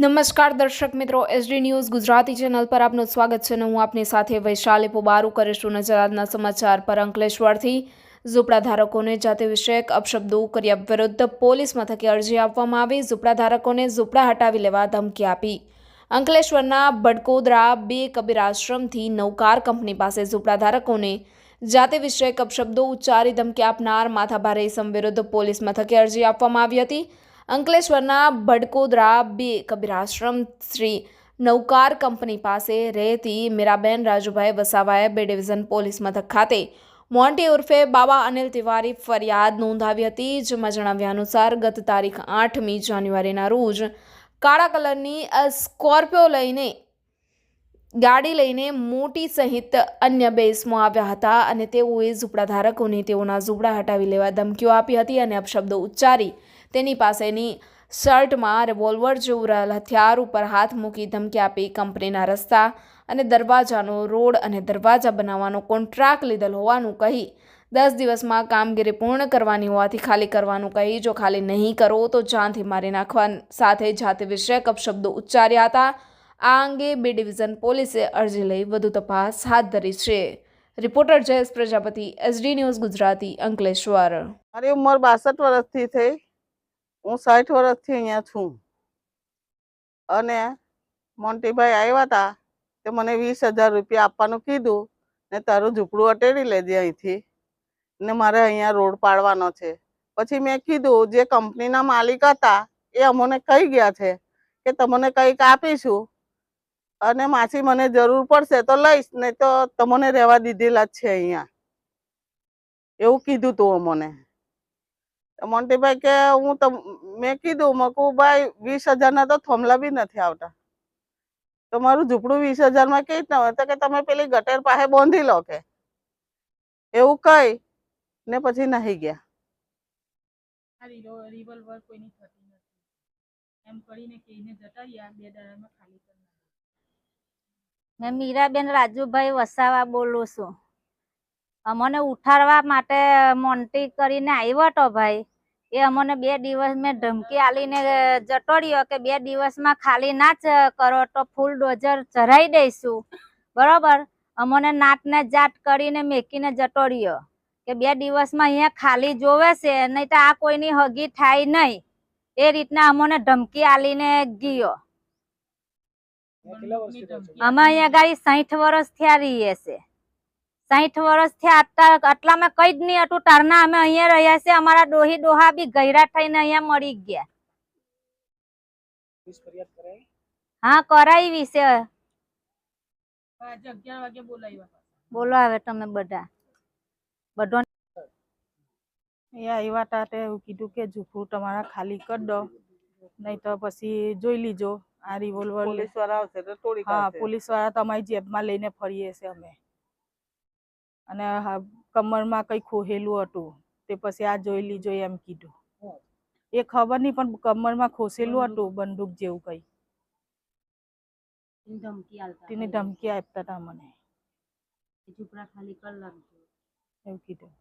નમસ્કાર દર્શક મિત્રો, એસડી ન્યૂઝ ગુજરાતી ચેનલ પર આપનું સ્વાગત છે. હું આપની સાથે વૈશાલી પોબારુ કરીશું નજર આજના સમાચાર પર. અંકલેશ્વરથી ઝૂંપડા ધારકોને જાતિ વિષયક અપશબ્દો કર્યા વિરુદ્ધ પોલીસ મથકે અરજી આપવામાં આવી. ઝૂંપડા ધારકોને ઝૂંપડા હટાવી લેવા ધમકી આપી. અંકલેશ્વરના બડકોદરા બે કબીર આશ્રમથી નવકાર કંપની પાસે ઝૂંપડા ધારકોને જાતિ વિષયક અપશબ્દો ઉચ્ચારી ધમકી આપનાર માથાભારે ઇસમ વિરુદ્ધ પોલીસ મથકે અરજી આપવામાં આવી હતી. અંકલેશ્વરના બડકોદરા બે કબીર આશ્રમ શ્રી નવકાર કંપની પાસે રહેતી મીરાબેન રાજુભાઈ વસાવાએ બે ડિવિઝન પોલીસ મથક ખાતે મોન્ટી ઉર્ફે બાબા અનિલ તિવારી ફરિયાદ નોંધાવી હતી. જેમાં જણાવ્યા અનુસાર ગત તારીખ 8મી જાન્યુઆરીના રોજ કાળા કલરની સ્કોર્પિયો ગાડી લઈને મોટી સહિત અન્ય બે ઇસમો આવ્યા હતા અને તેઓએ ઝૂંપડા ધારકોને તેઓના ઝૂંપડા હટાવી લેવા ધમકીઓ આપી હતી અને અપશબ્દો ઉચ્ચારી તેની પાસેની શર્ટમાં રિવોલ્વર જેવું રહેલ હથિયાર ઉપર હાથ મૂકી ધમકી આપી કંપનીના રસ્તા અને દરવાજાનો રોડ અને દરવાજા બનાવવાનો કોન્ટ્રાક્ટ લીધેલ હોવાનું કહી 10 દિવસમાં કામગીરી પૂર્ણ કરવાની હોવાથી ખાલી કરવાનું કહી જો ખાલી નહીં કરો તો જાનથી મારી નાખવા સાથે જાતિ વિષયક અપશબ્દો ઉચ્ચાર્યા હતા. આ અંગે બે ડિવિઝન પોલીસે અરજી લઈ વધુ તપાસ હાથ ધરી છે. Reporter Jayesh Prajapati, SD news Gujarati, Ankleshwar. મારી ઉંમર 62 વર્ષથી થઈ. હું 60 વર્ષથી અહીંયા છું અને મોન્ટીભાઈ આવ્યા હતા તે મને 20,000 રૂપિયા આપવાનું કીધું ને તારું ઝૂંપડું અટેડી લેજે અહીંથી ને મારે અહીંયા રોડ પાડવાનો છે. પછી મેં કીધું જે કંપનીના માલિક હતા એ અમને કહી ગયા છે કે તમને કંઈક આપીશું અને માછી મને જરૂર પડશે તો લઈશ, નહીં તો તમને રહેવા દીધેલા જ છે અહીંયા, એવું કીધું તું અમને. મોન્ટીભાઈ કે મેં કીધું મકું ભાઈ 20,000 ના તો થોમલા બી નથી આવતા, તો મારું ઝૂંપડું 20,000 માં કઈ રીતના હોય? તો કે તમે પેલી ગટર પાસે બાંધી લો કે એવું કઈ ને પછી નહીં ગયા. રિવોલ્વર કોઈની થતી નથી એમ કરીને કહીને જતા રહ્યા. 2 દાડામાં ખાલી કરી નાખ્યું. મેં મીરાબેન રાજુભાઈ વસાવા બોલું છું. અમને ઉઠાડવા માટે મોન્ટી કરીને આવ્યો હતો ભાઈ. એ અમને 2 દિવસ મેં ધમકી આલીને જતો રહ્યો કે 2 દિવસમાં ખાલી ના જ કરો તો ફૂલ ડોઝર ચઢાઈ દઈશું, બરોબર. અમને નાટને જાટ કરીને મેકીને જતો રહ્યો કે 2 દિવસમાં અહીંયા ખાલી જોવે છે, નહીં તો આ કોઈની હગી થાય નહીં. એ રીતના અમને ધમકી આલીને ગયો. અમે અહીંયા ગાડી 60 વર્ષ થયા રહીએ છે. 60 વર્ષ થયા આટલામાં કઈ જ નહીં હતું. તારના અમે અહીંયા રહ્યા છે. અમારા ડોહી ડોહા બી ગયરા થઈને અહીંયા મરી ગયા. હા, કરાવી છે. 11 વાગે બોલો હવે તમે બધા બધો અહીંયા આવ્યા હતા તે એવું કીધું કે ઝૂંપડું તમારા ખાલી કરી દો, નહીં તો પછી જોઈ લીજો આ રિવોલ્વર. પોલીસ વાળા આવશે તો તોડી હા, કાઢશે. પોલીસ વાળા તમારી જેબમાં લઈને ફરીએ છે અમે. અને કમરમાં કઈ ખોહેલું હતું તે પછી આ જોઈ લીજો એમ કીધું. એ ખબર નહીં પણ કમરમાં ખોસેલું હતું બંદૂક જેવું કઈ. તેની ધમકી આપતા હતા મને, ઝૂંપડા ખાલી કરી નાખજો એવું કીધું.